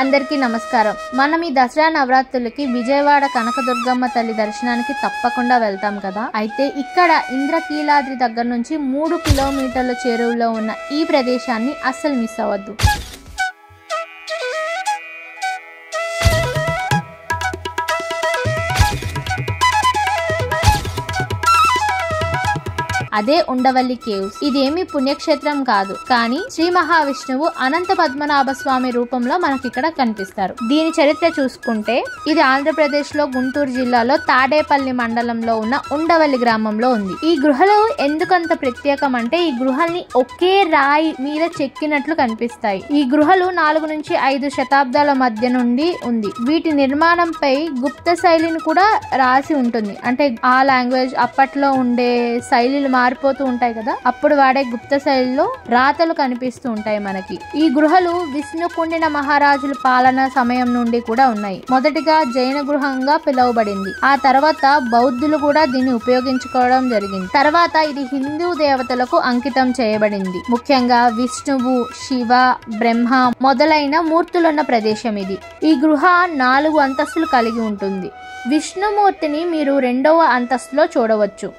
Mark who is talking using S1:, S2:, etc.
S1: అందరికీ నమస్కారం. మనం ఈ దసరా నవరాత్రులకి విజయవాడ కనకదుర్గమ్మ తల్లి దర్శనానికి తప్పకుండా వెళ్తాం కదా. అయితే ఇక్కడ ఇంద్రకీలాద్రి దగ్గర నుంచి 3 కిలోమీటర్ల చేరువలో ఉన్న ఈ ప్రదేశాన్ని అస్సలు మిస్ అవ్వద్దు. అదే ఉండవల్లి కేవ్స్. ఇదేమి పుణ్యక్షేత్రం కాదు, కానీ శ్రీ మహావిష్ణువు అనంత పద్మనాభ స్వామి రూపంలో మనకి ఇక్కడ కనిపిస్తారు. దీని చరిత్ర చూసుకుంటే ఇది ఆంధ్రప్రదేశ్ లో గుంటూరు జిల్లాలో తాడేపల్లి మండలంలో ఉన్న ఉండవల్లి గ్రామంలో ఉంది. ఈ గృహలు ఎందుకంత ప్రత్యేకం అంటే ఈ గృహల్ని ఒకే రాయి మీద చెక్కినట్లు కనిపిస్తాయి. ఈ గృహలు 4 నుంచి 5 శతాబ్దాల మధ్య నుండి ఉంది. వీటి నిర్మాణంపై గుప్త శైలిని కూడా రాసి ఉంటుంది. అంటే ఆ లాంగ్వేజ్ అప్పట్లో ఉండే శైలిలు మారిపోతూ ఉంటాయి కదా, అప్పుడు వాడే గుప్త శైలిలో రాతలు కనిపిస్తూ ఉంటాయి మనకి. ఈ గృహలు విష్ణుకుండిన మహారాజుల పాలన సమయం నుండి కూడా ఉన్నాయి. మొదటిగా జైన గృహంగా పిలువబడింది. ఆ తర్వాత బౌద్ధులు కూడా దీన్ని ఉపయోగించుకోవడం జరిగింది. తర్వాత ఇది హిందూ దేవతలకు అంకితం చేయబడింది. ముఖ్యంగా విష్ణువు, శివ, బ్రహ్మ మొదలైన మూర్తులున్న ప్రదేశం ఇది. ఈ గృహ 4 అంతస్తులు కలిగి ఉంటుంది. విష్ణుమూర్తిని మీరు 2వ అంతస్తులో చూడవచ్చు.